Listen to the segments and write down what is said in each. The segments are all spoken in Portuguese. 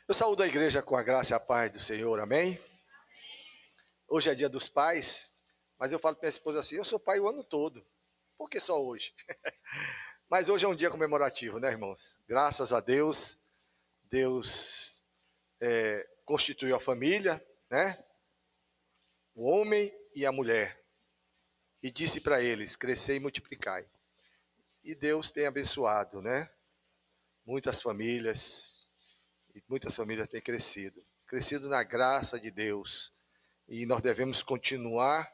Eu saúdo a igreja com a graça e a paz do Senhor, amém? Hoje é dia dos pais, mas eu falo para minha esposa assim, eu sou pai o ano todo, por que só hoje? Mas hoje é um dia comemorativo, né, irmãos? Graças a Deus, Deus constituiu a família, né? O homem e a mulher, e disse para eles, crescei e multiplicai. E Deus tem abençoado, né? Muitas famílias, e muitas famílias têm crescido na graça de Deus. E nós devemos continuar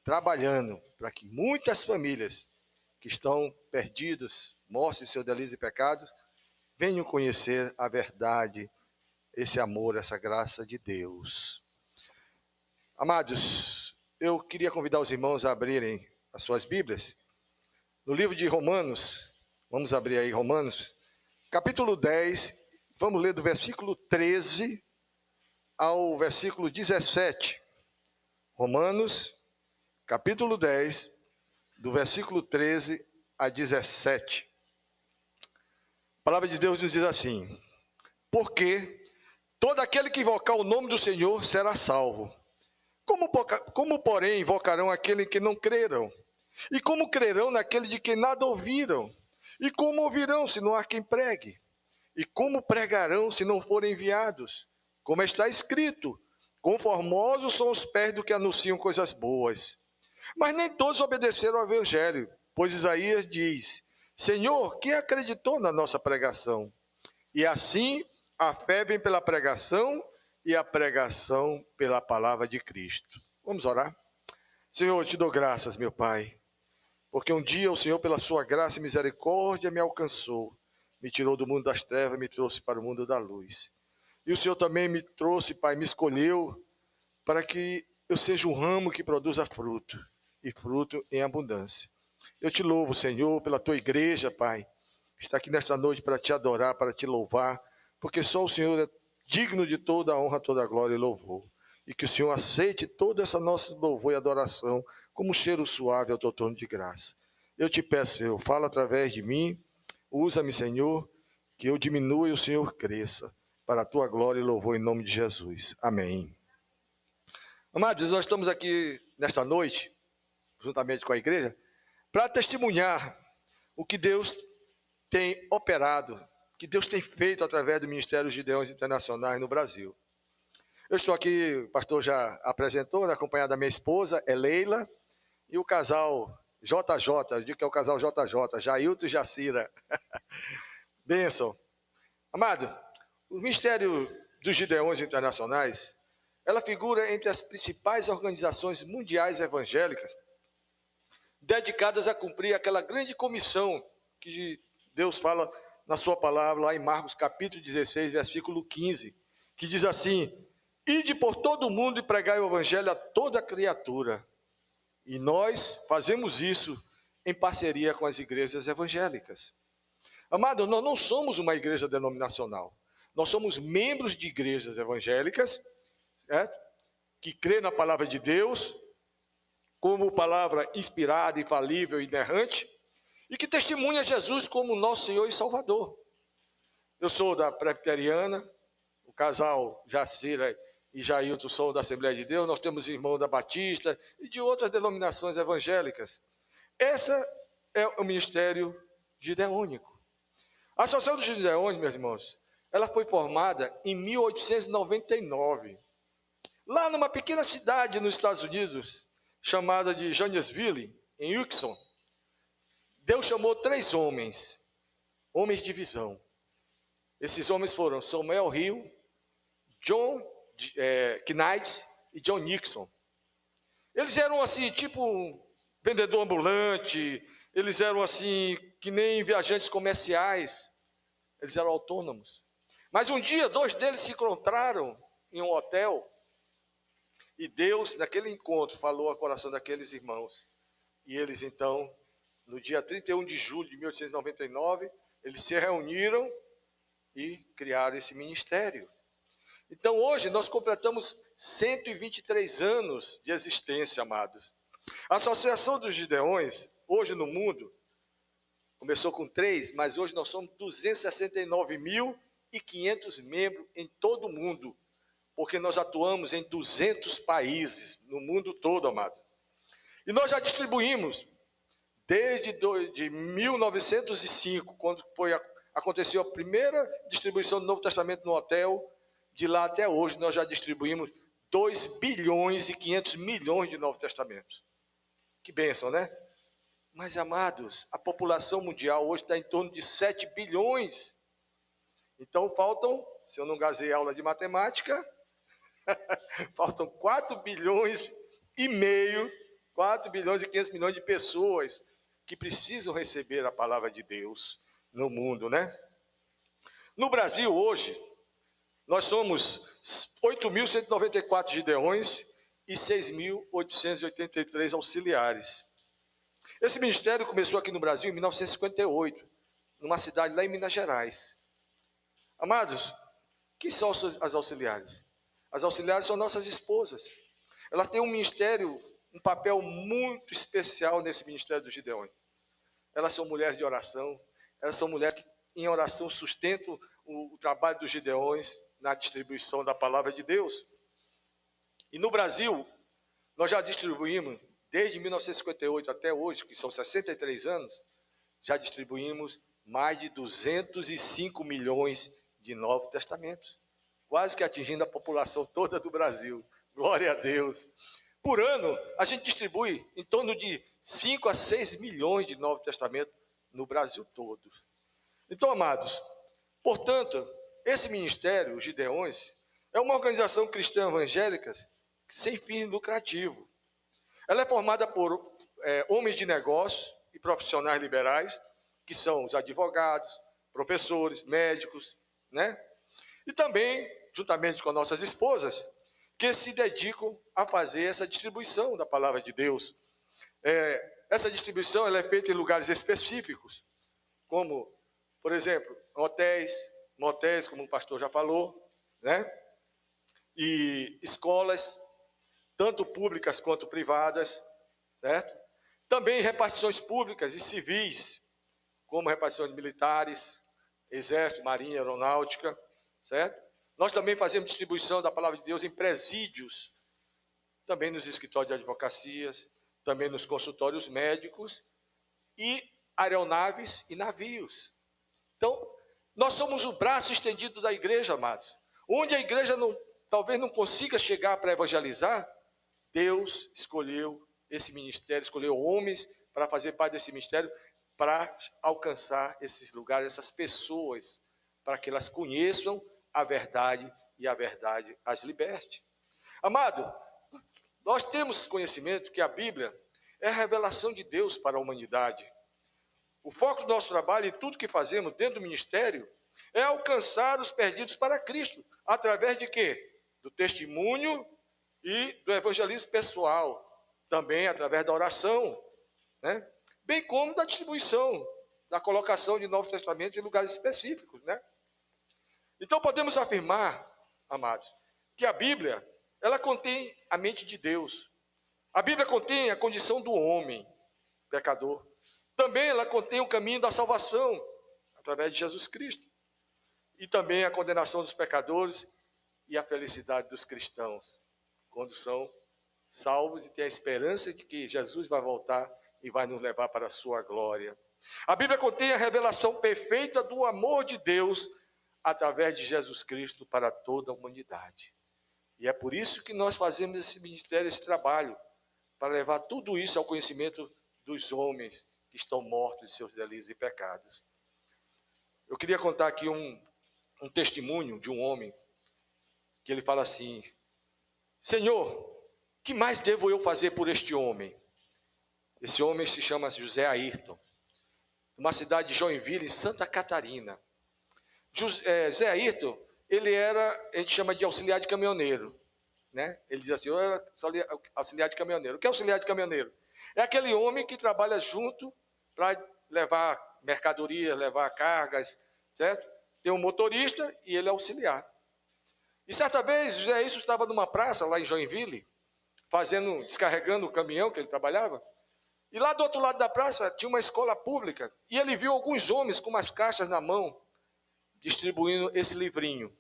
trabalhando para que muitas famílias que estão perdidas, mortas em seus delitos e pecados, venham conhecer a verdade, esse amor, essa graça de Deus. Amados, eu queria convidar os irmãos a abrirem as suas Bíblias. No livro de Romanos, vamos abrir aí Romanos, capítulo 10, vamos ler do versículo 13 ao versículo 17. Romanos, capítulo 10, do versículo 13 a 17. A palavra de Deus nos diz assim: porque todo aquele que invocar o nome do Senhor será salvo. Como porém, invocarão aquele que não creram? E como crerão naquele de quem nada ouviram? E como ouvirão se não há quem pregue? E como pregarão se não forem enviados? Como está escrito, conformosos são os pés do que anunciam coisas boas. Mas nem todos obedeceram ao evangelho, pois Isaías diz: Senhor, quem acreditou na nossa pregação? E assim a fé vem pela pregação e a pregação pela palavra de Cristo. Vamos orar? Senhor, eu te dou graças, meu Pai, porque um dia o Senhor, pela sua graça e misericórdia, me alcançou, me tirou do mundo das trevas e me trouxe para o mundo da luz. E o Senhor também me trouxe, Pai, me escolheu para que eu seja um ramo que produza fruto, e fruto em abundância. Eu te louvo, Senhor, pela tua igreja, Pai. Está aqui nesta noite para te adorar, para te louvar, porque só o Senhor é digno de toda a honra, toda a glória e louvor. E que o Senhor aceite toda essa nossa louvor e adoração como um cheiro suave ao teu trono de graça. Eu te peço, Senhor, fala através de mim, usa-me, Senhor, que eu diminua e o Senhor cresça, para a tua glória e louvor em nome de Jesus. Amém. Amados, nós estamos aqui nesta noite, juntamente com a igreja, para testemunhar o que Deus tem operado, que Deus tem feito através do Ministério Gideões Internacionais no Brasil. Eu estou aqui, o pastor já apresentou, acompanhado da minha esposa, é Leila, e o casal JJ, eu digo que é o casal JJ, Jailton e Jacira. Bênção. Amado, o Ministério dos Gideões Internacionais, ela figura entre as principais organizações mundiais evangélicas dedicadas a cumprir aquela grande comissão que Deus fala na sua palavra, lá em Marcos capítulo 16, versículo 15, que diz assim: ide por todo o mundo e pregai o evangelho a toda criatura. E nós fazemos isso em parceria com as igrejas evangélicas. Amado, nós não somos uma igreja denominacional. Nós somos membros de igrejas evangélicas, certo? Que crê na palavra de Deus, como palavra inspirada, infalível e inerrante, e que testemunha Jesus como nosso Senhor e Salvador. Eu sou da Presbiteriana, o casal Jacira e Jailton são da Assembleia de Deus, nós temos irmãos da Batista e de outras denominações evangélicas. Esse é o ministério gideônico. A Associação dos Gideões, meus irmãos, ela foi formada em 1899, lá numa pequena cidade nos Estados Unidos, chamada de Janesville, em Wilson. Deus chamou 3 homens de visão. Esses homens foram Samuel Hill, John Knight e John Nixon. Eles eram assim, tipo vendedor ambulante, eles eram assim, que nem viajantes comerciais, eles eram autônomos. Mas um dia, 2 deles se encontraram em um hotel, e Deus, naquele encontro, falou ao coração daqueles irmãos. E eles, então, no dia 31 de julho de 1899, eles se reuniram e criaram esse ministério. Então, hoje, nós completamos 123 anos de existência, amados. A Associação dos Gideões, hoje no mundo, começou com 3, mas hoje nós somos 269.000 2.500 membros em todo o mundo, porque nós atuamos em 200 países, no mundo todo, amado. E nós já distribuímos, desde de 1905, quando aconteceu a primeira distribuição do Novo Testamento no hotel, de lá até hoje nós já distribuímos 2 bilhões e 500 milhões de Novos Testamentos. Que bênção, né? Mas, amados, a população mundial hoje está em torno de 7 bilhões. Então faltam, se eu não gazei aula de matemática, faltam 4 bilhões e meio, 4 bilhões e 500 milhões de pessoas que precisam receber a palavra de Deus no mundo, né? No Brasil hoje, nós somos 8.194 gideões e 6.883 auxiliares. Esse ministério começou aqui no Brasil em 1958, numa cidade lá em Minas Gerais. Amados, quem são as auxiliares? As auxiliares são nossas esposas. Elas têm um ministério, um papel muito especial nesse ministério dos Gideões. Elas são mulheres de oração, elas são mulheres que em oração sustentam o trabalho dos Gideões na distribuição da palavra de Deus. E no Brasil, nós já distribuímos, desde 1958 até hoje, que são 63 anos, já distribuímos mais de 205 milhões de Novos Testamentos, quase que atingindo a população toda do Brasil. Glória a Deus. Por ano, a gente distribui em torno de 5 a 6 milhões de Novos Testamentos no Brasil todo. Então, amados, portanto, esse ministério, os Gideões, é uma organização cristã evangélica sem fim lucrativo. Ela é formada por homens de negócios e profissionais liberais, que são os advogados, professores, médicos, né? E também, juntamente com nossas esposas, que se dedicam a fazer essa distribuição da palavra de Deus. Essa distribuição ela é feita em lugares específicos, como, por exemplo, hotéis, motéis, como o pastor já falou, né? E escolas, tanto públicas quanto privadas, certo? Também repartições públicas e civis, como repartições militares, exército, marinha, aeronáutica, certo? Nós também fazemos distribuição da palavra de Deus em presídios, também nos escritórios de advocacias, também nos consultórios médicos e aeronaves e navios. Então, nós somos o braço estendido da igreja, amados. Onde a igreja talvez não consiga chegar para evangelizar, Deus escolheu esse ministério, escolheu homens para fazer parte desse ministério, para alcançar esses lugares, essas pessoas, para que elas conheçam a verdade e a verdade as liberte. Amado, nós temos conhecimento que a Bíblia é a revelação de Deus para a humanidade. O foco do nosso trabalho e tudo que fazemos dentro do ministério é alcançar os perdidos para Cristo. Através de quê? Do testemunho e do evangelismo pessoal. Também através da oração, né? Bem como da distribuição, da colocação de Novos Testamentos em lugares específicos, né? Então podemos afirmar, amados, que a Bíblia, ela contém a mente de Deus. A Bíblia contém a condição do homem, pecador. Também ela contém o caminho da salvação, através de Jesus Cristo. E também a condenação dos pecadores e a felicidade dos cristãos, quando são salvos e têm a esperança de que Jesus vai voltar e vai nos levar para a sua glória. A Bíblia contém a revelação perfeita do amor de Deus através de Jesus Cristo para toda a humanidade. E é por isso que nós fazemos esse ministério, esse trabalho, para levar tudo isso ao conhecimento dos homens que estão mortos de seus delitos e pecados. Eu queria contar aqui um testemunho de um homem, que ele fala assim: Senhor, que mais devo eu fazer por este homem? Esse homem se chama José Ayrton, de uma cidade de Joinville, em Santa Catarina. José Ayrton, ele era, a gente chama de auxiliar de caminhoneiro, né? Ele diz assim: eu era auxiliar de caminhoneiro. O que é auxiliar de caminhoneiro? É aquele homem que trabalha junto para levar mercadorias, levar cargas, certo? Tem um motorista e ele é auxiliar. E certa vez, José Ayrton estava numa praça lá em Joinville, descarregando o caminhão que ele trabalhava, e lá do outro lado da praça tinha uma escola pública, e ele viu alguns homens com umas caixas na mão, distribuindo esse livrinho.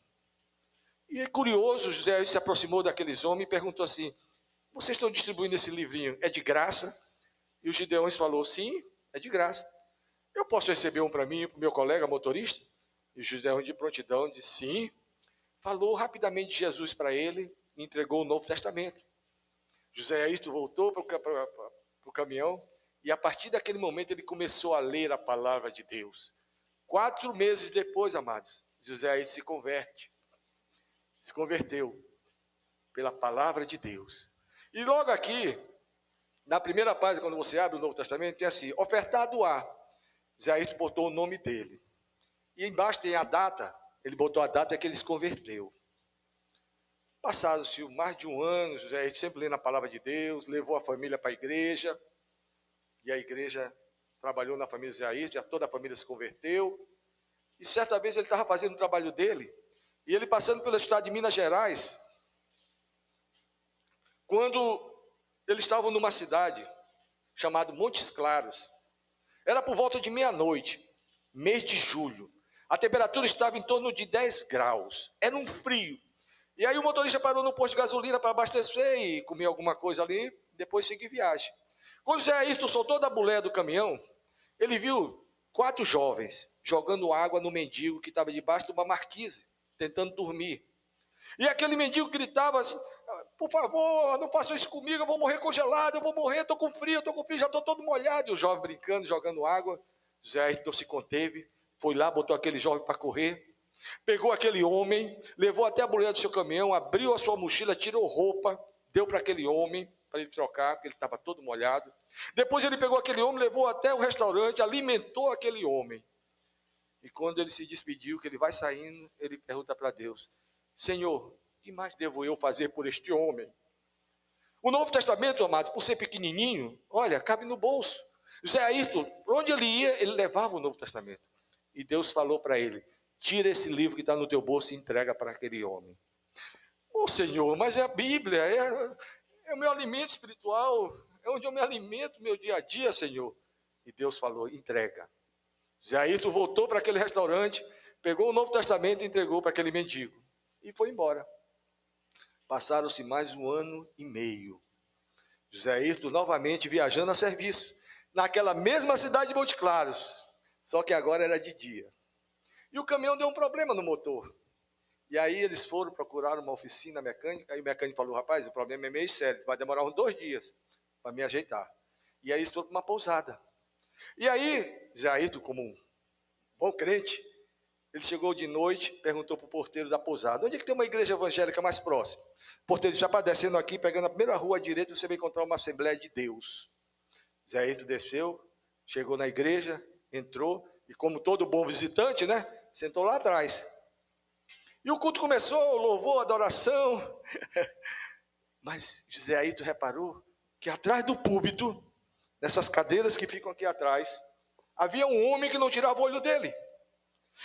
E é curioso, José se aproximou daqueles homens e perguntou assim: vocês estão distribuindo esse livrinho, é de graça? E o Gideões falou: sim, é de graça. Eu posso receber um para mim e para o meu colega motorista? E o Gideões de prontidão disse sim. Falou rapidamente de Jesus para ele e entregou o Novo Testamento. José Isto voltou para o caminhão e a partir daquele momento ele começou a ler a palavra de Deus. 4 meses depois, amados, José Isto se converteu pela palavra de Deus. E logo aqui, na primeira página, quando você abre o Novo Testamento, tem assim: ofertado a. José Isto botou o nome dele. E embaixo tem a data, ele botou a data que ele se converteu. Passaram-se mais de um ano, José sempre lendo a palavra de Deus, levou a família para a igreja, e a igreja trabalhou na família de José, já toda a família se converteu, e certa vez ele estava fazendo o trabalho dele, e ele passando pelo estado de Minas Gerais, quando eles estavam numa cidade chamada Montes Claros, era por volta de meia-noite, mês de julho, a temperatura estava em torno de 10 graus, era um frio. E aí o motorista parou no posto de gasolina para abastecer e comer alguma coisa ali, depois seguir viagem. Quando Zé Ayrton soltou da boleia do caminhão, ele viu 4 jovens jogando água no mendigo que estava debaixo de uma marquise, tentando dormir. E aquele mendigo gritava assim: por favor, não façam isso comigo, eu vou morrer congelado, eu vou morrer, estou com frio, já estou todo molhado. E o jovem brincando, jogando água. Zé Ayrton se conteve, foi lá, botou aquele jovem para correr. Pegou aquele homem, levou até a boleia do seu caminhão, abriu a sua mochila, tirou roupa, deu para aquele homem, para ele trocar, porque ele estava todo molhado. Depois ele pegou aquele homem, levou até o restaurante, alimentou aquele homem. E quando ele se despediu, que ele vai saindo, ele pergunta para Deus: Senhor, o que mais devo eu fazer por este homem? O Novo Testamento, amados, por ser pequenininho, olha, cabe no bolso. Zé Ayrton, onde ele ia, ele levava o Novo Testamento. E Deus falou para ele: tira esse livro que está no teu bolso e entrega para aquele homem. Ô Senhor, mas é a Bíblia, é o meu alimento espiritual, é onde eu me alimento meu dia a dia, Senhor. E Deus falou: entrega. Zé Ayrton voltou para aquele restaurante, pegou o Novo Testamento e entregou para aquele mendigo. E foi embora. Passaram-se mais 1 ano e meio. José Ayrton novamente viajando a serviço, naquela mesma cidade de Montes Claros, só que agora era de dia. E o caminhão deu um problema no motor. E aí eles foram procurar uma oficina mecânica, aí o mecânico falou: rapaz, o problema é meio sério, vai demorar uns 2 dias para me ajeitar. E aí eles foram para uma pousada. E aí, José Ayrton, como um bom crente, ele chegou de noite, perguntou para o porteiro da pousada: onde é que tem uma igreja evangélica mais próxima? O porteiro disse: rapaz, descendo aqui, pegando a primeira rua à direita, você vai encontrar uma Assembleia de Deus. Zé Ayrton desceu, chegou na igreja, entrou, e como todo bom visitante, né, sentou lá atrás. E o culto começou, louvor, adoração. Mas José Ayrton reparou que atrás do púlpito, nessas cadeiras que ficam aqui atrás, havia um homem que não tirava o olho dele.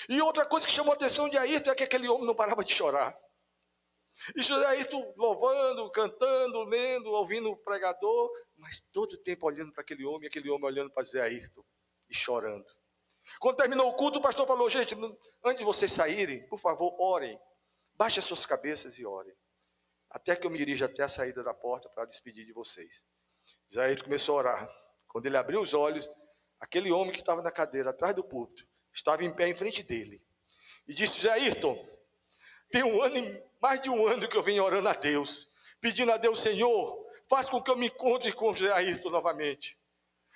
E outra coisa que chamou a atenção de Ayrton é que aquele homem não parava de chorar. E José Ayrton louvando, cantando, lendo, ouvindo o pregador, mas todo o tempo olhando para aquele homem olhando para José Ayrton e chorando. Quando terminou o culto, o pastor falou: gente, antes de vocês saírem, por favor, orem. Baixem as suas cabeças e orem. Até que eu me dirija até a saída da porta para despedir de vocês. José Ayrton começou a orar. Quando ele abriu os olhos, aquele homem que estava na cadeira, atrás do púlpito, estava em pé em frente dele. E disse: José Ayrton, tem mais de um ano que eu venho orando a Deus, pedindo a Deus: Senhor, faz com que eu me encontre com José Ayrton novamente.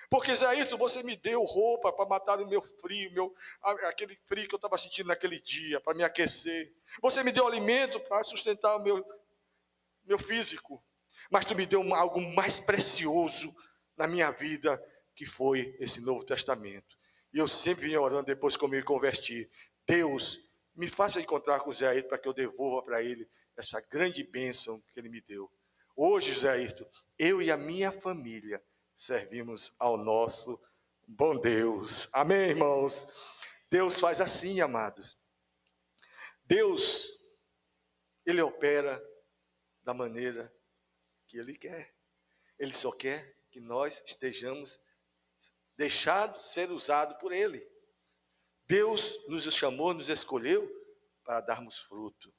Porque, José Ayrton, você me deu roupa para matar o meu frio, aquele frio que eu estava sentindo naquele dia, para me aquecer. Você me deu alimento para sustentar o meu físico. Mas tu me deu algo mais precioso na minha vida, que foi esse Novo Testamento. E eu sempre vinha orando depois que eu me converti: Deus, me faça encontrar com o José Ayrton para que eu devolva para ele essa grande bênção que ele me deu. Hoje, José Ayrton, eu e a minha família servimos ao nosso bom Deus. Amém, irmãos? Deus faz assim, amados. Deus, Ele opera da maneira que Ele quer. Ele só quer que nós estejamos deixados ser usados por Ele. Deus nos chamou, nos escolheu para darmos fruto.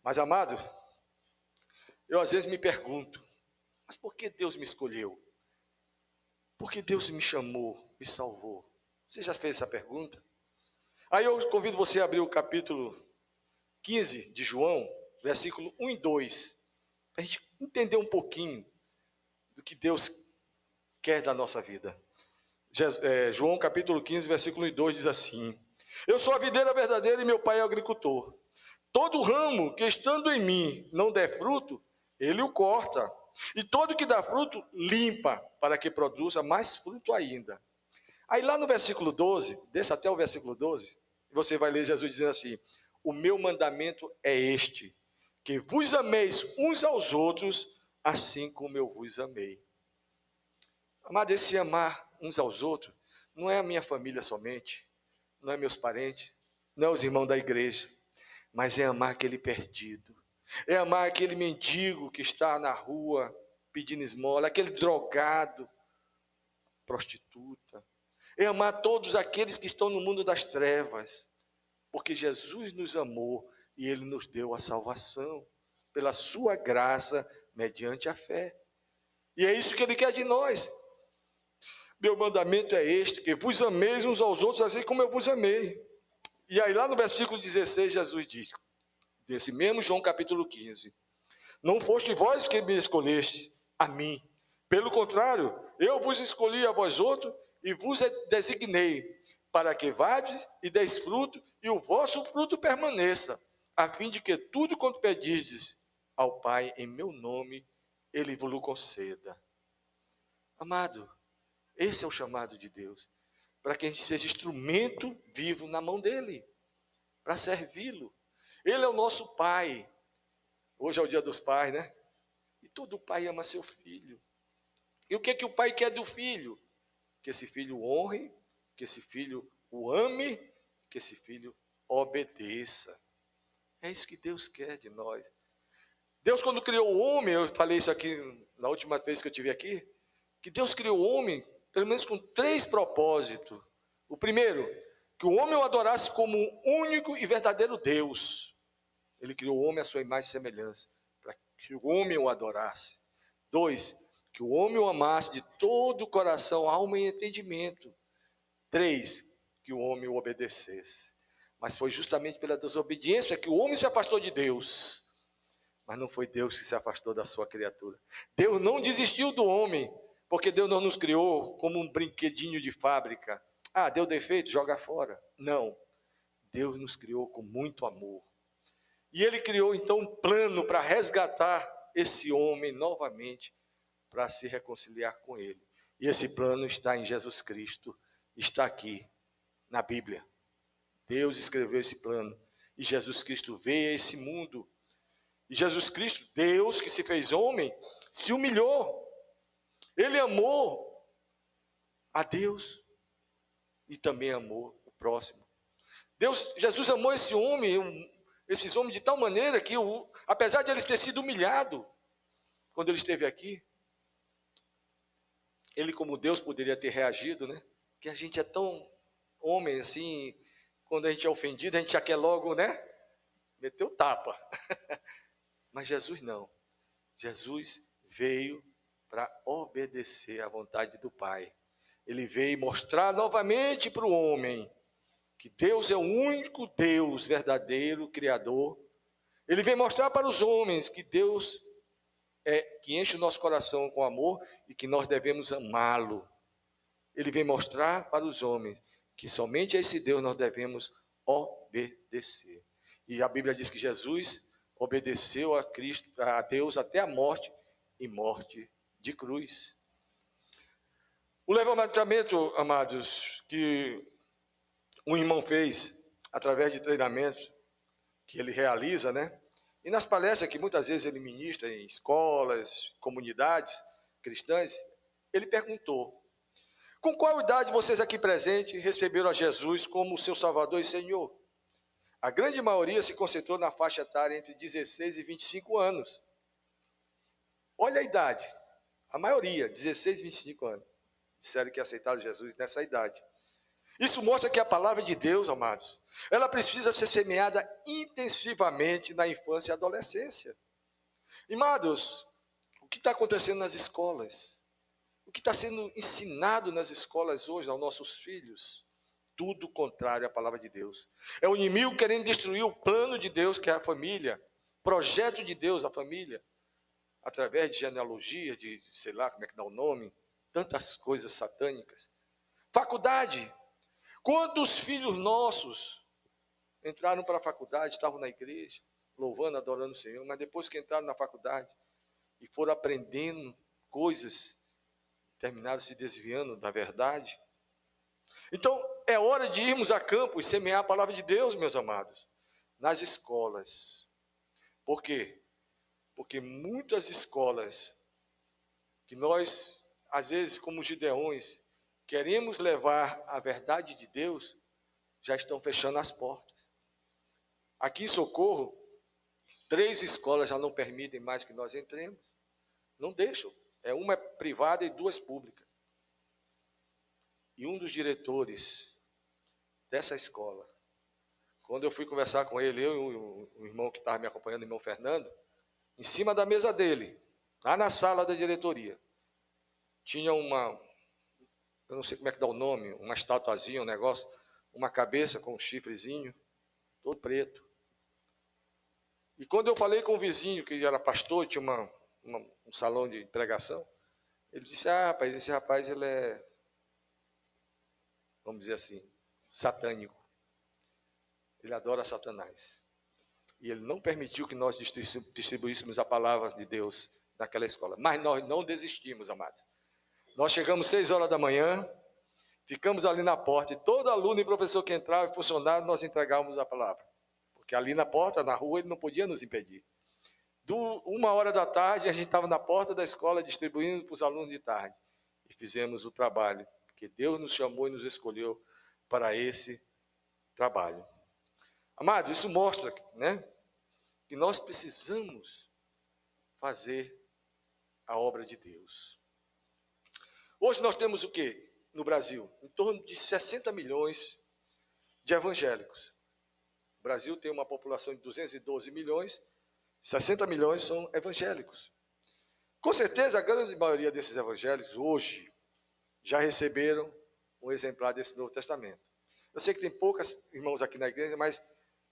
Mas, amado, eu às vezes me pergunto, mas por que Deus me escolheu? Por que Deus me chamou, me salvou? Você já fez essa pergunta? Aí eu convido você a abrir o capítulo 15 de João, versículo 1 e 2, para a gente entender um pouquinho do que Deus quer da nossa vida. João capítulo 15, versículo 1 e 2 diz assim: Eu sou a videira verdadeira e meu pai é o agricultor. Todo ramo que estando em mim não der fruto, ele o corta. E todo que dá fruto, limpa, para que produza mais fruto ainda. Aí lá no versículo 12, desça até o versículo 12, você vai ler Jesus dizendo assim: O meu mandamento é este, que vos ameis uns aos outros, assim como eu vos amei. Amado, esse amar uns aos outros, não é a minha família somente, não é meus parentes, não é os irmãos da igreja, mas é amar aquele perdido, é amar aquele mendigo que está na rua pedindo esmola, aquele drogado, prostituta, é amar todos aqueles que estão no mundo das trevas, porque Jesus nos amou e Ele nos deu a salvação, pela sua graça, mediante a fé. E é isso que Ele quer de nós. Meu mandamento é este, que vos ameis uns aos outros, assim como eu vos amei. E aí lá no versículo 16, Jesus diz, desse mesmo João capítulo 15, Não foste vós que me escolheste a mim, pelo contrário, eu vos escolhi a vós outros, e vos designei, para que vades e deis fruto, e o vosso fruto permaneça, a fim de que tudo quanto pedistes ao Pai em meu nome, Ele vos conceda. Amado, esse é o chamado de Deus, para que a gente seja instrumento vivo na mão dEle, para servi-lo. Ele é o nosso Pai. Hoje é o dia dos pais, né? E todo pai ama seu filho. E o que o pai quer do filho? Que esse filho o honre, que esse filho o ame, que esse filho obedeça. É isso que Deus quer de nós. Deus, quando criou o homem, eu falei isso aqui na última vez que eu estive aqui, que Deus criou o homem, pelo menos com 3 propósitos. O primeiro, que o homem o adorasse como um único e verdadeiro Deus. Ele criou o homem à sua imagem e semelhança, para que o homem o adorasse. 2, que o homem o amasse de todo o coração, alma e entendimento. 3, que o homem o obedecesse. Mas foi justamente pela desobediência que o homem se afastou de Deus. Mas não foi Deus que se afastou da sua criatura. Deus não desistiu do homem, porque Deus não nos criou como um brinquedinho de fábrica. Ah, deu defeito, joga fora. Não. Deus nos criou com muito amor. E Ele criou então um plano para resgatar esse homem novamente, para se reconciliar com Ele. E esse plano está em Jesus Cristo, está aqui na Bíblia. Deus escreveu esse plano e Jesus Cristo veio a esse mundo. E Jesus Cristo, Deus que se fez homem, se humilhou. Ele amou a Deus e também amou o próximo. Jesus amou esse homem, esses homens de tal maneira que, apesar de eles terem sido humilhados, quando ele esteve aqui, ele como Deus poderia ter reagido, né? Porque a gente é tão homem assim, quando a gente é ofendido, a gente já quer logo, né? Meter o tapa. Mas Jesus não. Jesus veio para obedecer à vontade do Pai. Ele veio mostrar novamente para o homem que Deus é o único Deus verdadeiro, Criador. Ele veio mostrar para os homens que Deus que enche o nosso coração com amor e que nós devemos amá-lo. Ele vem mostrar para os homens que somente a esse Deus nós devemos obedecer. E a Bíblia diz que Jesus obedeceu a Cristo, a Deus até a morte e morte de cruz. O levantamento, amados, que um irmão fez através de treinamentos que ele realiza, né? E nas palestras que muitas vezes ele ministra em escolas, comunidades cristãs, ele perguntou: com qual idade vocês aqui presentes receberam a Jesus como seu Salvador e Senhor? A grande maioria se concentrou na faixa etária entre 16 e 25 anos. Olha a idade. A maioria, 16 e 25 anos, disseram que aceitaram Jesus nessa idade. Isso mostra que a palavra de Deus, amados, ela precisa ser semeada intensivamente na infância e adolescência. Amados, o que está acontecendo nas escolas? O que está sendo ensinado nas escolas hoje aos nossos filhos? Tudo contrário à palavra de Deus. É o inimigo querendo destruir o plano de Deus, que é a família, projeto de Deus, a família, através de genealogia, de sei lá como é que dá o nome, tantas coisas satânicas. Faculdade. Quantos filhos nossos entraram para a faculdade, estavam na igreja, louvando, adorando o Senhor, mas depois que entraram na faculdade e foram aprendendo coisas, terminaram se desviando da verdade. Então, é hora de irmos a campo e semear a palavra de Deus, meus amados, nas escolas. Por quê? Porque muitas escolas que nós, às vezes, como gideões, queremos levar a verdade de Deus, já estão fechando as portas. Aqui em Socorro, 3 escolas já não permitem mais que nós entremos. Não deixam. Uma é privada e 2 públicas. E um dos diretores dessa escola, quando eu fui conversar com ele, eu e o irmão que estava me acompanhando, o irmão Fernando, em cima da mesa dele, lá na sala da diretoria, tinha uma, eu não sei como é que dá o nome, uma estatuazinha, um negócio, uma cabeça com um chifrezinho, todo preto. E quando eu falei com o vizinho, que era pastor, tinha um salão de pregação, ele disse, rapaz, esse rapaz, ele é, vamos dizer assim, satânico. Ele adora Satanás. E ele não permitiu que nós distribuíssemos a palavra de Deus naquela escola. Mas nós não desistimos, amados. Nós chegamos 6 horas da manhã, ficamos ali na porta, e todo aluno e professor que entrava e funcionário, nós entregávamos a palavra. Porque ali na porta, na rua, ele não podia nos impedir. 1h da tarde, a gente estava na porta da escola distribuindo para os alunos de tarde. E fizemos o trabalho, porque Deus nos chamou e nos escolheu para esse trabalho. Amado, isso mostra, né, que nós precisamos fazer a obra de Deus. Hoje nós temos o quê no Brasil? Em torno de 60 milhões de evangélicos. O Brasil tem uma população de 212 milhões, 60 milhões são evangélicos. Com certeza, a grande maioria desses evangélicos hoje já receberam um exemplar desse Novo Testamento. Eu sei que tem poucos irmãos aqui na igreja, mas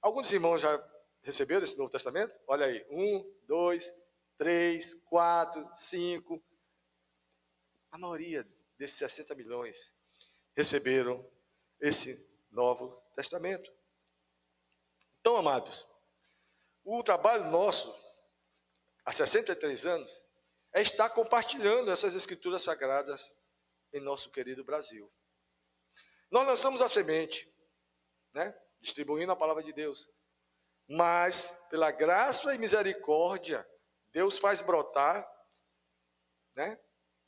alguns irmãos já receberam esse Novo Testamento? Olha aí, 1, 2, 3, 4, 5. A maioria desses 60 milhões receberam esse Novo Testamento. Então, amados, o trabalho nosso, há 63 anos, é estar compartilhando essas escrituras sagradas em nosso querido Brasil. Nós lançamos a semente, né, distribuindo a palavra de Deus. Mas, pela graça e misericórdia, Deus faz brotar, né,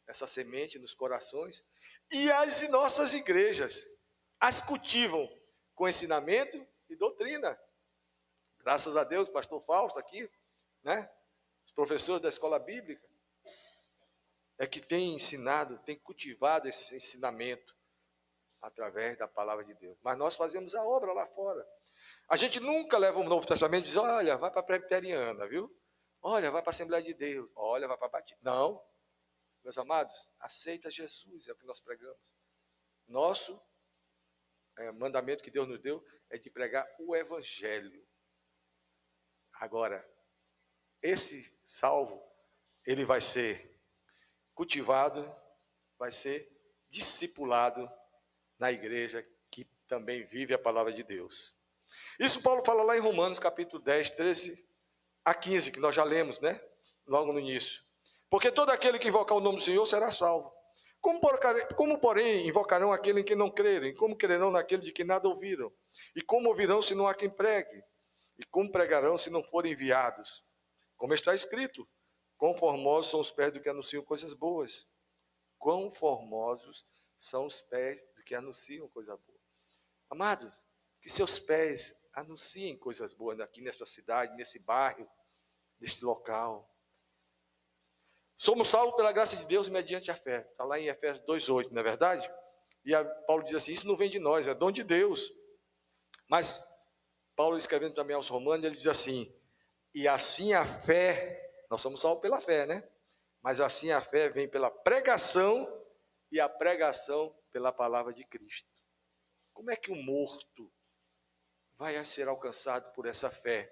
essa semente nos corações, e as nossas igrejas as cultivam com ensinamento e doutrina. Graças a Deus, pastor Fausto aqui, né, os professores da escola bíblica, é que tem ensinado, tem cultivado esse ensinamento através da palavra de Deus. Mas nós fazemos a obra lá fora. A gente nunca leva um Novo Testamento e diz, olha, vai para a Presbiteriana, viu? Olha, vai para a Assembleia de Deus. Olha, vai para a Batista. Não. Meus amados, aceita Jesus, é o que nós pregamos. Nosso mandamento que Deus nos deu é de pregar o Evangelho. Agora, esse salvo, ele vai ser cultivado, vai ser discipulado na igreja que também vive a palavra de Deus. Isso Paulo fala lá em Romanos capítulo 10, 13 a 15, que nós já lemos, né? Logo no início. Porque todo aquele que invocar o nome do Senhor será salvo. Como, porém, invocarão aquele em que não crerem? Como crerão naquele de que nada ouviram? E como ouvirão se não há quem pregue? E como pregarão se não forem enviados? Como está escrito, quão formosos são os pés do que anunciam coisas boas. Quão formosos são os pés do que anunciam coisa boa. Amados, que seus pés anunciem coisas boas aqui nesta cidade, nesse bairro, neste local. Somos salvos pela graça de Deus mediante a fé. Está lá em Efésios 2,8, não é verdade? E Paulo diz assim, isso não vem de nós, é dom de Deus. Mas Paulo, escrevendo também aos Romanos, ele diz assim, e assim a fé, nós somos salvos pela fé, né? Mas assim a fé vem pela pregação, e a pregação pela palavra de Cristo. Como é que o morto vai ser alcançado por essa fé?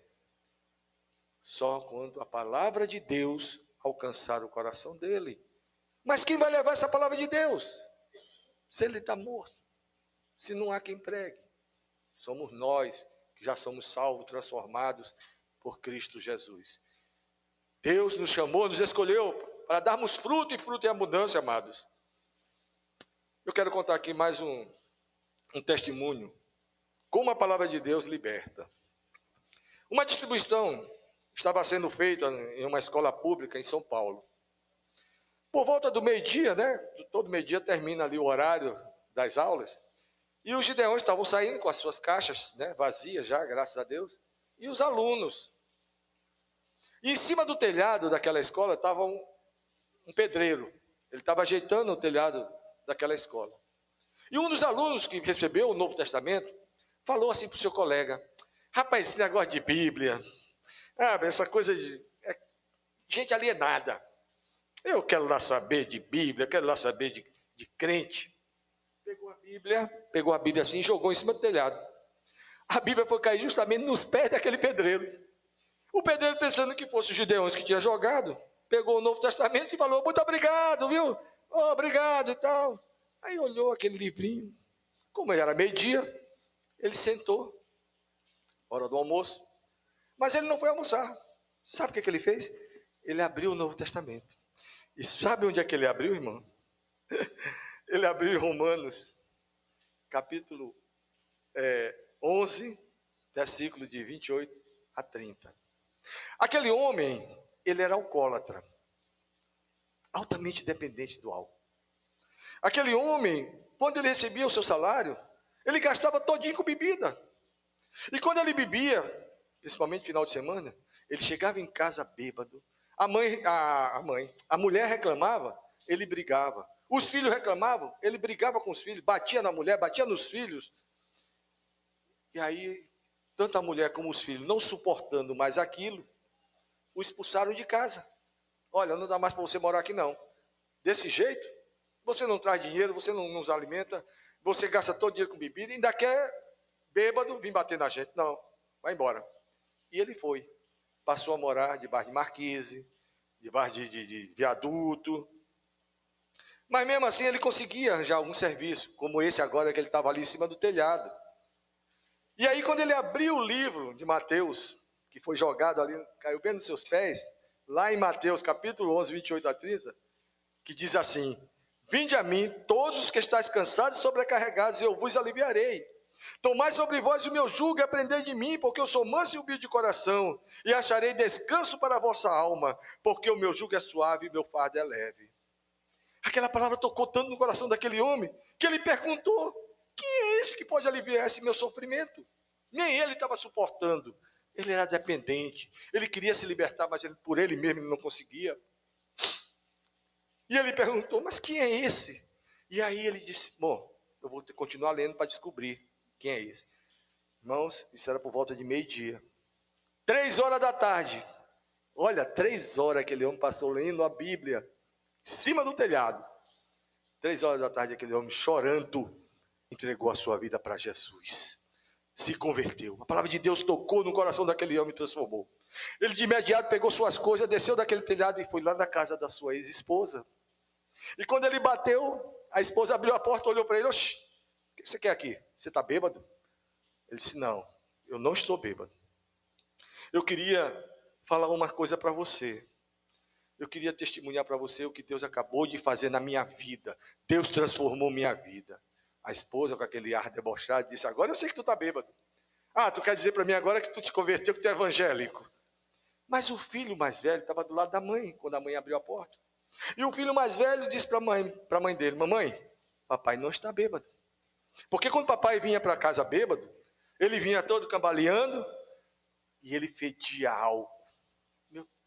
Só quando a palavra de Deus alcançar o coração dele. Mas quem vai levar essa palavra de Deus? Se ele está morto, se não há quem pregue. Somos nós que já somos salvos, transformados por Cristo Jesus. Deus nos chamou, nos escolheu para darmos fruto, e fruto em abundância, amados. Eu quero contar aqui mais um testemunho. Como a palavra de Deus liberta. Uma distribuição estava sendo feita em uma escola pública em São Paulo. Por volta do meio-dia, né? Todo meio-dia termina ali o horário das aulas. E os gideões estavam saindo com as suas caixas, né, vazias já, graças a Deus. E os alunos. E em cima do telhado daquela escola estava um pedreiro. Ele estava ajeitando o telhado daquela escola. E um dos alunos que recebeu o Novo Testamento falou assim para o seu colega, rapaz, esse negócio de Bíblia, essa coisa de gente alienada. Eu quero lá saber de Bíblia, quero lá saber de crente. Pegou a Bíblia assim e jogou em cima do telhado. A Bíblia foi cair justamente nos pés daquele pedreiro. O pedreiro, pensando que fosse os gideões que tinha jogado, pegou o Novo Testamento e falou, muito obrigado, viu? Oh, obrigado e tal. Aí olhou aquele livrinho. Como era meio-dia, ele sentou, hora do almoço. Mas ele não foi almoçar. Sabe o que ele fez? Ele abriu o Novo Testamento. E sabe onde é que ele abriu, irmão? Ele abriu em Romanos, capítulo 11, versículo de 28 a 30. Aquele homem, ele era alcoólatra, altamente dependente do álcool. Aquele homem, quando ele recebia o seu salário, ele gastava todinho com bebida. E quando ele bebia, principalmente no final de semana, ele chegava em casa bêbado. A mulher reclamava, ele brigava. Os filhos reclamavam, ele brigava com os filhos, batia na mulher, batia nos filhos. E aí, tanto a mulher como os filhos, não suportando mais aquilo, o expulsaram de casa. Olha, não dá mais para você morar aqui não. Desse jeito, você não traz dinheiro, você não nos alimenta, você gasta todo o dinheiro com bebida, e ainda quer bêbado vir bater na gente. Não, vai embora. E ele foi. Passou a morar debaixo de marquise, debaixo de viaduto. Mas mesmo assim ele conseguia arranjar algum serviço, como esse agora que ele estava ali em cima do telhado. E aí quando ele abriu o livro de Mateus, que foi jogado ali, caiu bem nos seus pés, lá em Mateus capítulo 11, 28 a 30, que diz assim, vinde a mim todos os que estáis cansados e sobrecarregados, e eu vos aliviarei. Tomai sobre vós o meu jugo e aprendei de mim, porque eu sou manso e humilde de coração, e acharei descanso para a vossa alma, porque o meu jugo é suave e o meu fardo é leve. Aquela palavra tocou tanto no coração daquele homem, que ele perguntou, quem é esse que pode aliviar esse meu sofrimento? Nem ele estava suportando, ele era dependente, ele queria se libertar, mas por ele mesmo ele não conseguia. E ele perguntou, mas quem é esse? E aí ele disse, bom, eu vou continuar lendo para descobrir quem é esse. Irmãos, isso era por volta de meio-dia. 3 horas da tarde. Olha, 3 horas aquele homem passou lendo a Bíblia, em cima do telhado. 3 horas da tarde aquele homem chorando, entregou a sua vida para Jesus. Se converteu. A palavra de Deus tocou no coração daquele homem e transformou. Ele de imediato pegou suas coisas, desceu daquele telhado e foi lá na casa da sua ex-esposa. E quando ele bateu, a esposa abriu a porta, olhou para ele, oxi, o que você quer aqui? Você está bêbado? Ele disse, não, eu não estou bêbado. Eu queria falar uma coisa para você. Eu queria testemunhar para você o que Deus acabou de fazer na minha vida. Deus transformou minha vida. A esposa, com aquele ar debochado, disse, agora eu sei que tu está bêbado. Tu quer dizer para mim agora que tu te converteu, que tu é evangélico. Mas o filho mais velho estava do lado da mãe, quando a mãe abriu a porta. E o filho mais velho disse para a mãe dele, mamãe, papai não está bêbado. Porque quando papai vinha para casa bêbado, ele vinha todo cambaleando e ele fedia álcool.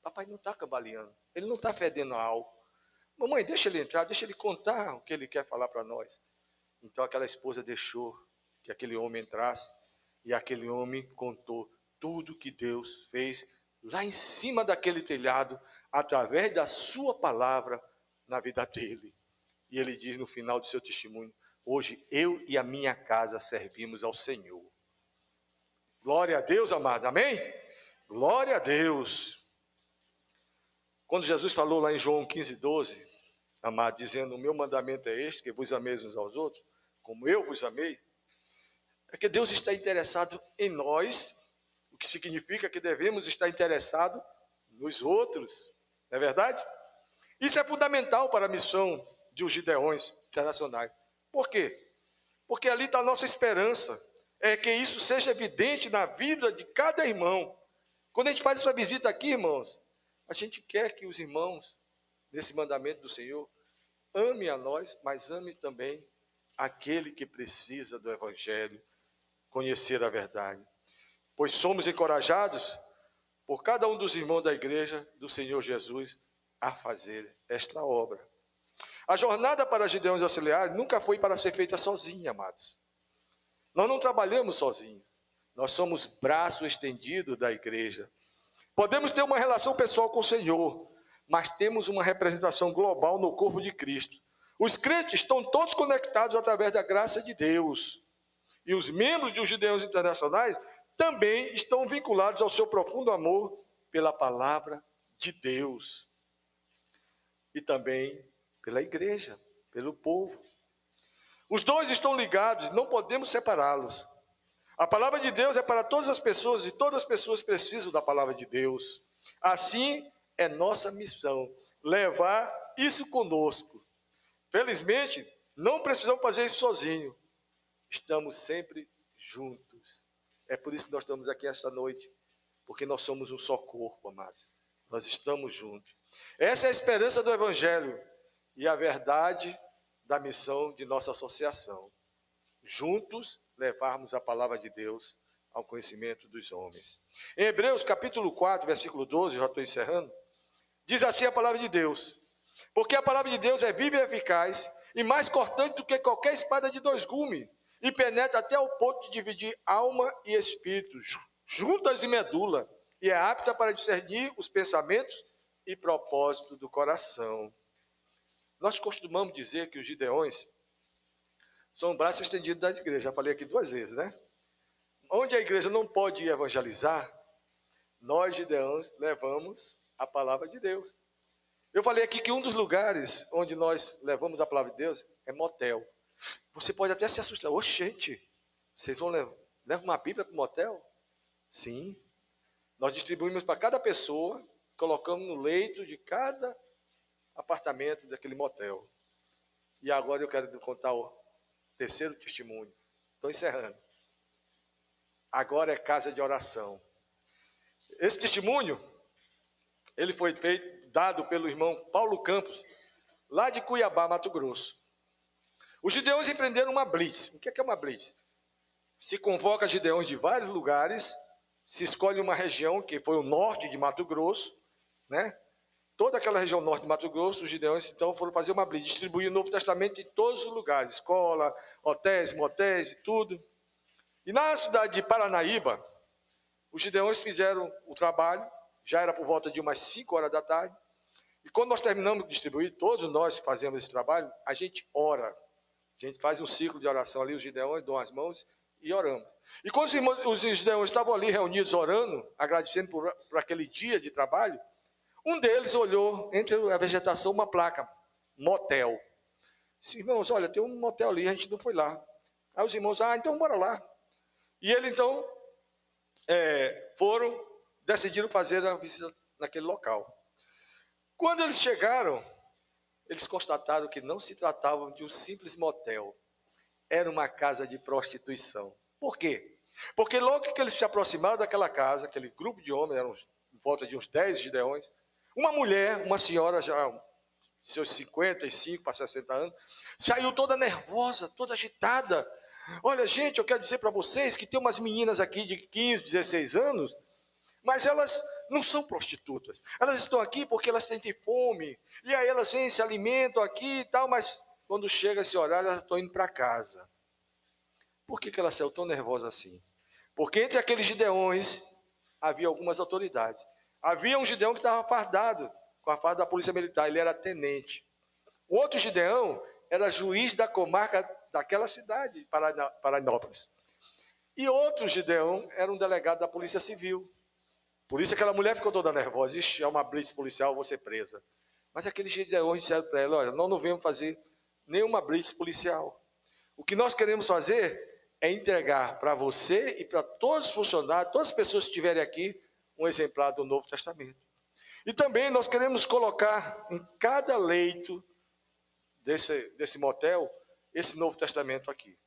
Papai não está cambaleando, ele não está fedendo álcool. Mamãe, deixa ele entrar, deixa ele contar o que ele quer falar para nós. Então aquela esposa deixou que aquele homem entrasse, e aquele homem contou tudo que Deus fez lá em cima daquele telhado, através da sua palavra na vida dele. E ele diz no final do seu testemunho: hoje eu e a minha casa servimos ao Senhor. Glória a Deus, amado, amém? Glória a Deus. Quando Jesus falou lá em João 15:12, amado, dizendo: o meu mandamento é este, que vos ameis uns aos outros, como eu vos amei, é que Deus está interessado em nós, o que significa que devemos estar interessados nos outros, não é verdade? Isso é fundamental para a missão de os Gideões internacionais. Por quê? Porque ali está a nossa esperança, é que isso seja evidente na vida de cada irmão. Quando a gente faz essa visita aqui, irmãos, a gente quer que os irmãos, nesse mandamento do Senhor, ame a nós, mas ame também aquele que precisa do Evangelho, conhecer a verdade. Pois somos encorajados por cada um dos irmãos da igreja do Senhor Jesus a fazer esta obra. A jornada para Gideões Auxiliares nunca foi para ser feita sozinha, amados. Nós não trabalhamos sozinhos. Nós somos braço estendido da igreja. Podemos ter uma relação pessoal com o Senhor, mas temos uma representação global no corpo de Cristo. Os crentes estão todos conectados através da graça de Deus. E os membros dos Gideões Internacionais também estão vinculados ao seu profundo amor pela palavra de Deus. E também pela igreja, pelo povo. Os dois estão ligados, não podemos separá-los. A palavra de Deus é para todas as pessoas e todas as pessoas precisam da palavra de Deus. Assim é nossa missão, levar isso conosco. Felizmente, não precisamos fazer isso sozinho. Estamos sempre juntos. É por isso que nós estamos aqui esta noite, porque nós somos um só corpo, amados. Nós estamos juntos. Essa é a esperança do Evangelho e a verdade da missão de nossa associação. Juntos levarmos a palavra de Deus ao conhecimento dos homens. Em Hebreus capítulo 4, versículo 12, já estou encerrando, diz assim a palavra de Deus: porque a palavra de Deus é viva e eficaz, e mais cortante do que qualquer espada de dois gumes, e penetra até o ponto de dividir alma e espírito, juntas e medula, e é apta para discernir os pensamentos e propósitos do coração. Nós costumamos dizer que os Gideões são o braço estendido das igrejas. Já falei aqui 2 vezes, né? Onde a igreja não pode evangelizar, nós, Gideões, levamos a palavra de Deus. Eu falei aqui que um dos lugares onde nós levamos a palavra de Deus é motel. Você pode até se assustar. Ô, gente, vocês vão levar uma Bíblia para o motel? Sim. Nós distribuímos para cada pessoa, colocamos no leito de cada apartamento daquele motel. E agora eu quero contar o terceiro testemunho. Estou encerrando. Agora é casa de oração. Esse testemunho, ele foi dado pelo irmão Paulo Campos, lá de Cuiabá, Mato Grosso. Os Gideões empreenderam uma blitz. O que é uma blitz? Se convoca Gideões de vários lugares, se escolhe uma região, que foi o norte de Mato Grosso, né? Toda aquela região norte de Mato Grosso, os Gideões então foram fazer uma blitz, distribuir o Novo Testamento em todos os lugares, escola, hotéis, motéis e tudo. E na cidade de Paranaíba, os Gideões fizeram o trabalho, já era por volta de umas 5 horas da tarde, e quando nós terminamos de distribuir, todos nós que fazemos esse trabalho, a gente ora. A gente faz um ciclo de oração ali, os Gideões dão as mãos e oramos. E quando os Gideões estavam ali reunidos orando, agradecendo por aquele dia de trabalho, um deles olhou entre a vegetação uma placa, motel. Disse: irmãos, olha, tem um motel ali, a gente não foi lá. Aí os irmãos: então bora lá. E eles então decidiram fazer a visita naquele local. Quando eles chegaram, eles constataram que não se tratava de um simples motel. Era uma casa de prostituição. Por quê? Porque logo que eles se aproximaram daquela casa, aquele grupo de homens, eram em volta de uns 10 Gideões, uma mulher, uma senhora já, seus 55 para 60 anos, saiu toda nervosa, toda agitada. Olha, gente, eu quero dizer para vocês que tem umas meninas aqui de 15, 16 anos, mas elas não são prostitutas. Elas estão aqui porque elas têm fome. E aí elas vêm, se alimentam aqui e tal, mas quando chega esse horário, elas estão indo para casa. Por que ela saiu tão nervosa assim? Porque entre aqueles gideões havia algumas autoridades. Havia um gideão que estava fardado, com a farda da polícia militar, ele era tenente. O outro gideão era juiz da comarca daquela cidade, Parainópolis. E outro gideão era um delegado da polícia civil. Por isso aquela mulher ficou toda nervosa. Ixi, é uma blitz policial, vou ser presa. Mas aqueles gideões disseram para ela, olha, nós não viemos fazer nenhuma blitz policial. O que nós queremos fazer é entregar para você e para todos os funcionários, todas as pessoas que estiverem aqui, um exemplar do Novo Testamento. E também nós queremos colocar em cada leito desse motel, esse Novo Testamento aqui.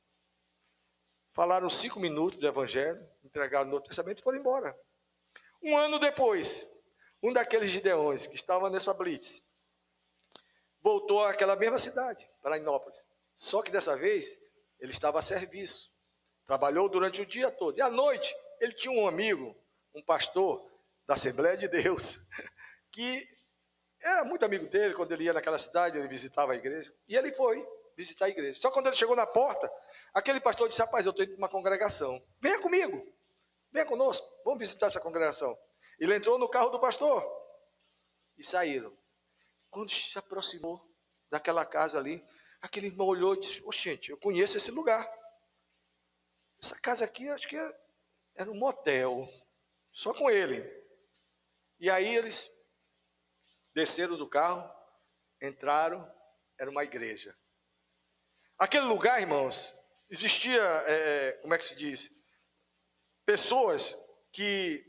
Falaram 5 minutos do Evangelho, entregaram o Novo Testamento e foram embora. Um ano depois, um daqueles gideões que estava nessa blitz, voltou àquela mesma cidade, Parainópolis. Só que dessa vez, ele estava a serviço. Trabalhou durante o dia todo. E à noite, ele tinha um amigo, um pastor da Assembleia de Deus, que era muito amigo dele. Quando ele ia naquela cidade, ele visitava a igreja. E ele foi visitar a igreja. Só quando ele chegou na porta, aquele pastor disse, rapaz, eu estou indo para uma congregação. Venha comigo, venha conosco, vamos visitar essa congregação. Ele entrou no carro do pastor e saíram. Quando se aproximou daquela casa ali, aquele irmão olhou e disse, gente, eu conheço esse lugar. Essa casa aqui, acho que era um motel, só com ele. E aí eles desceram do carro, entraram, era uma igreja. Aquele lugar, irmãos, existia, como é que se diz? Pessoas que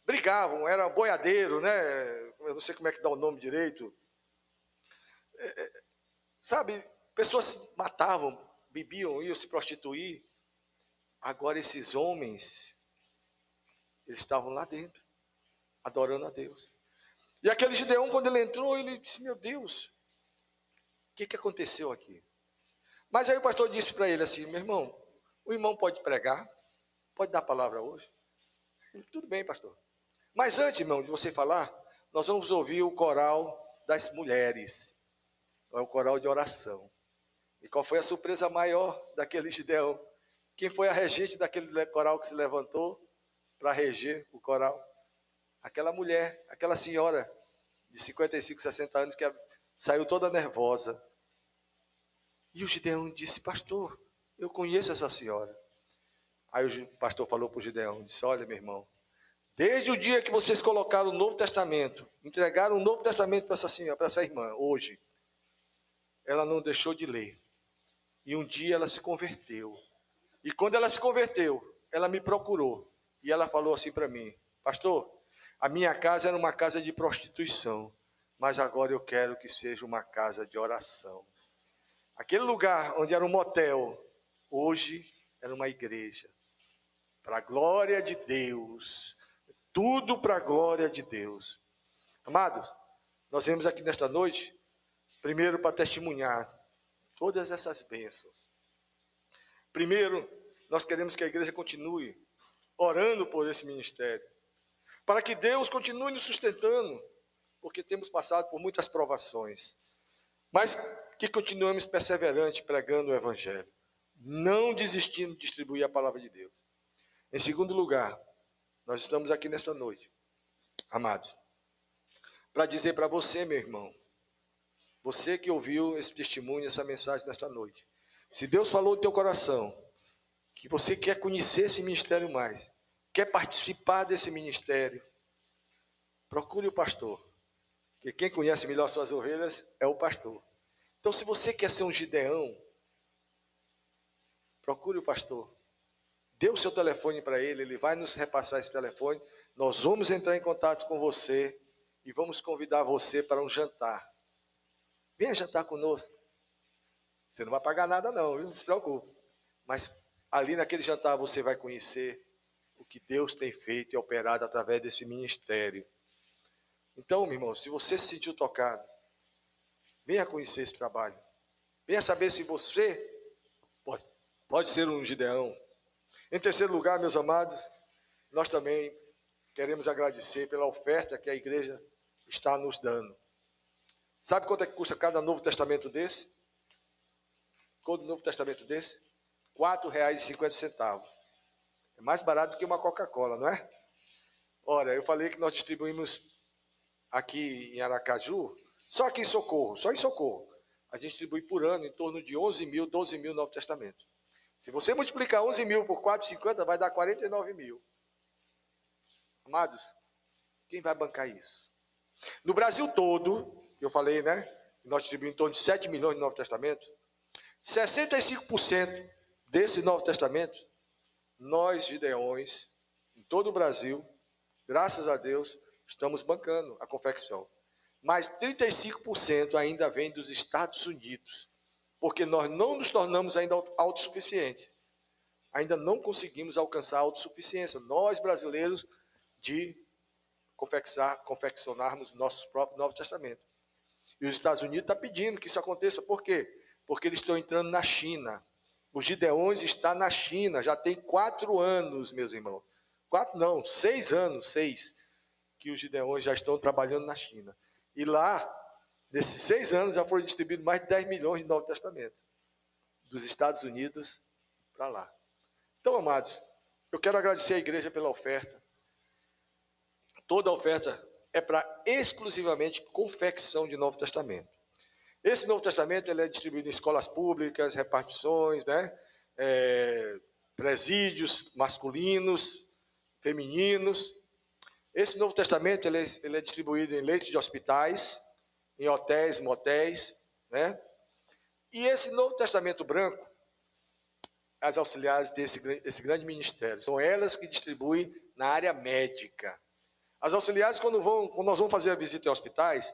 brigavam, era boiadeiro, né? Eu não sei como é que dá o nome direito. Sabe, pessoas se matavam, bebiam, iam se prostituir. Agora esses homens, eles estavam lá dentro, adorando a Deus. E aquele Gideão, quando ele entrou, ele disse, meu Deus, o que aconteceu aqui? Mas aí o pastor disse para ele assim, meu irmão, o irmão pode pregar, pode dar a palavra hoje? Ele, tudo bem, pastor. Mas antes, irmão, de você falar, nós vamos ouvir o coral das mulheres. É o coral de oração. E qual foi a surpresa maior daquele Gideão? Quem foi a regente daquele coral que se levantou para reger o coral? Aquela mulher, aquela senhora de 55, 60 anos que saiu toda nervosa. E o Gideão disse, pastor, eu conheço essa senhora. Aí o pastor falou para o Gideão, disse, olha meu irmão, desde o dia que vocês colocaram o Novo Testamento, entregaram o Novo Testamento para essa senhora, para essa irmã, hoje, ela não deixou de ler. E um dia ela se converteu. E quando ela se converteu, ela me procurou. E ela falou assim para mim, pastor, a minha casa era uma casa de prostituição, mas agora eu quero que seja uma casa de oração. Aquele lugar onde era um motel, hoje era uma igreja. Para a glória de Deus. Tudo para a glória de Deus. Amados, nós viemos aqui nesta noite, primeiro para testemunhar todas essas bênçãos. Primeiro, nós queremos que a igreja continue orando por esse ministério. Para que Deus continue nos sustentando, porque temos passado por muitas provações. Mas que continuemos perseverantes pregando o Evangelho. Não desistindo de distribuir a palavra de Deus. Em segundo lugar, nós estamos aqui nesta noite, amados, para dizer para você, meu irmão, você que ouviu esse testemunho, essa mensagem nesta noite, se Deus falou no teu coração, que você quer conhecer esse ministério mais, quer participar desse ministério, procure o pastor, porque quem conhece melhor suas ovelhas é o pastor. Então, se você quer ser um Gideão, procure o pastor. Dê o seu telefone para ele, ele vai nos repassar esse telefone. Nós vamos entrar em contato com você e vamos convidar você para um jantar. Venha jantar conosco. Você não vai pagar nada não, viu? Não se preocupe. Mas ali naquele jantar você vai conhecer o que Deus tem feito e operado através desse ministério. Então, meu irmão, se você se sentiu tocado, venha conhecer esse trabalho. Venha saber se você pode ser um Gideão. Em terceiro lugar, meus amados, nós também queremos agradecer pela oferta que a igreja está nos dando. Sabe quanto é que custa cada Novo Testamento desse? Todo Novo Testamento desse? R$ 4,50. É mais barato do que uma Coca-Cola, não é? Ora, eu falei que nós distribuímos aqui em Aracaju, só aqui em Socorro, só em Socorro, a gente distribui por ano em torno de 11 mil, 12 mil Novos Testamentos. Se você multiplicar 11 mil por 4,50, vai dar 49 mil. Amados, quem vai bancar isso? No Brasil todo, eu falei, né? Nós distribuímos em torno de 7 milhões de Novos Testamentos. 65% desses Novos Testamentos, nós, gideões, em todo o Brasil, graças a Deus, estamos bancando a confecção. Mas 35% ainda vem dos Estados Unidos, porque nós não nos tornamos ainda autossuficientes. Ainda não conseguimos alcançar a autossuficiência, nós brasileiros, de confeccionarmos nossos próprios Novos Testamentos. E os Estados Unidos estão pedindo que isso aconteça. Por quê? Porque eles estão entrando na China. Os Gideões estão na China, já tem 4 anos, meus irmãos. 4 não, 6 anos, 6, que os Gideões já estão trabalhando na China. E lá, nesses 6 anos, já foram distribuídos mais de 10 milhões de Novos Testamentos, dos Estados Unidos para lá. Então, amados, eu quero agradecer à igreja pela oferta. Toda a oferta é para exclusivamente confecção de Novo Testamento. Esse Novo Testamento ele é distribuído em escolas públicas, repartições, né? Presídios masculinos, femininos. Esse Novo Testamento ele é distribuído em leitos de hospitais, em hotéis, motéis, né? E esse Novo Testamento branco, as auxiliares desse grande ministério, são elas que distribuem na área médica. As auxiliares, quando nós vamos fazer a visita em hospitais,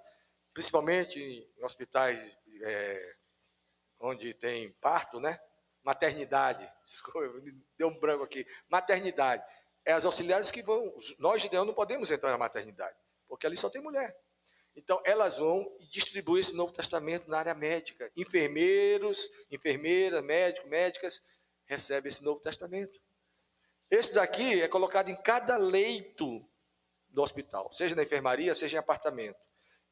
principalmente em hospitais onde tem parto, né? Maternidade, me deu um branco aqui, maternidade. É as auxiliares que vão, nós gideões não podemos entrar na maternidade, porque ali só tem mulher. Então, elas vão e distribuem esse Novo Testamento na área médica. Enfermeiros, enfermeiras, médicos, médicas, recebem esse Novo Testamento. Esse daqui é colocado em cada leito do hospital, seja na enfermaria, seja em apartamento.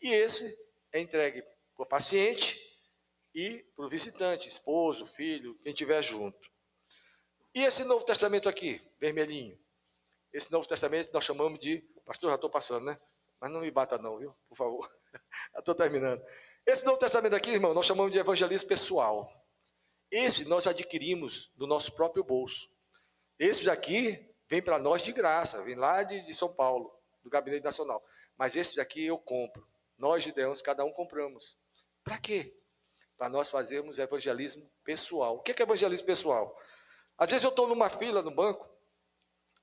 E esse é entregue para o paciente e para o visitante, esposo, filho, quem estiver junto. E esse Novo Testamento aqui, vermelhinho, esse Novo Testamento nós chamamos de, pastor, já estou passando, né? Mas não me bata não, viu? Por favor. Já estou terminando. Esse Novo Testamento aqui, irmão, nós chamamos de evangelismo pessoal. Esse nós adquirimos do nosso próprio bolso. Esse daqui vem para nós de graça, vem lá de São Paulo, do Gabinete Nacional. Mas esse daqui eu compro. Nós, gideões, cada um compramos. Para quê? Para nós fazermos evangelismo pessoal. O que é evangelismo pessoal? Às vezes eu estou numa fila no banco,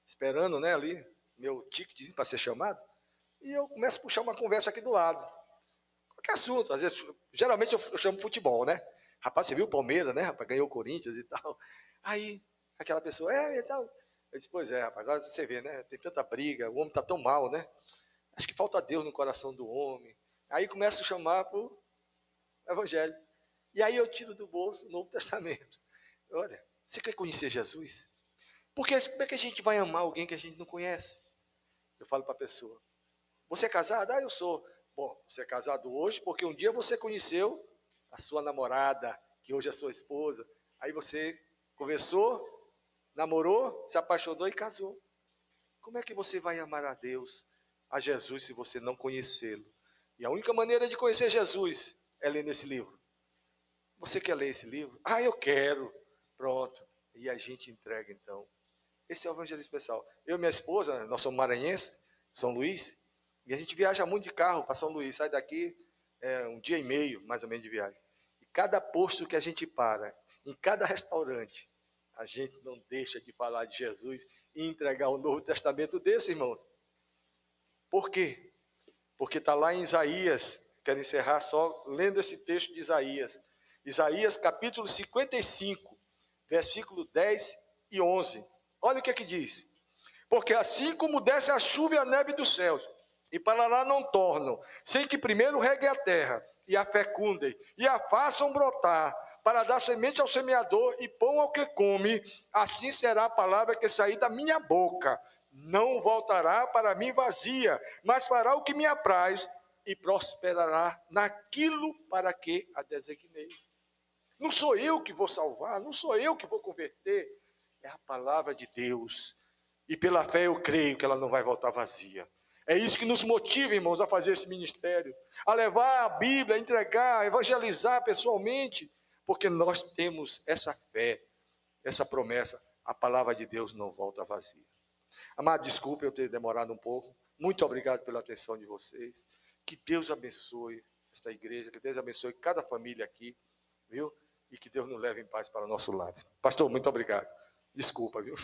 esperando, né, ali, meu ticket para ser chamado, e eu começo a puxar uma conversa aqui do lado. Qualquer assunto, às vezes, geralmente eu chamo futebol, né? Rapaz, você viu o Palmeiras, né, rapaz? Ganhou o Corinthians e tal. Aí, aquela pessoa, e tal. Eu disse, pois é, rapaz, agora você vê, né? Tem tanta briga, o homem está tão mal, né? Acho que falta Deus no coração do homem. Aí começo a chamar para o Evangelho. E aí eu tiro do bolso o Novo Testamento. Olha, você quer conhecer Jesus? Porque como é que a gente vai amar alguém que a gente não conhece? Eu falo para a pessoa, você é casado? Ah, eu sou. Bom, você é casado hoje porque um dia você conheceu a sua namorada, que hoje é sua esposa. Aí você conversou, namorou, se apaixonou e casou. Como é que você vai amar a Deus, a Jesus, se você não conhecê-lo? E a única maneira de conhecer Jesus é ler nesse livro. Você quer ler esse livro? Ah, eu quero. Pronto. E a gente entrega, então. Esse é o evangelismo pessoal. Eu e minha esposa, nós somos maranhenses, São Luís, e a gente viaja muito de carro para São Luís. Sai daqui 1 dia e meio, mais ou menos, de viagem. E cada posto que a gente para, em cada restaurante, a gente não deixa de falar de Jesus e entregar o Novo Testamento desse, irmãos. Por quê? Porque está lá em Isaías. Quero encerrar só lendo esse texto de Isaías. Isaías capítulo 55, versículo 10 e 11. Olha o que diz. Porque assim como desce a chuva e a neve dos céus, e para lá não tornam, sem que primeiro regue a terra, e a fecundem, e a façam brotar, para dar semente ao semeador e pão ao que come, assim será a palavra que sair da minha boca. Não voltará para mim vazia, mas fará o que me apraz, e prosperará naquilo para que a designei. Não sou eu que vou salvar, não sou eu que vou converter, é a palavra de Deus. E pela fé eu creio que ela não vai voltar vazia. É isso que nos motiva, irmãos, a fazer esse ministério, a levar a Bíblia, a entregar, a evangelizar pessoalmente, porque nós temos essa fé, essa promessa, a palavra de Deus não volta vazia. Amado, desculpe eu ter demorado um pouco. Muito obrigado pela atenção de vocês. Que Deus abençoe esta igreja, que Deus abençoe cada família aqui, viu? E que Deus nos leve em paz para o nosso lar. Pastor, muito obrigado. Desculpa, viu?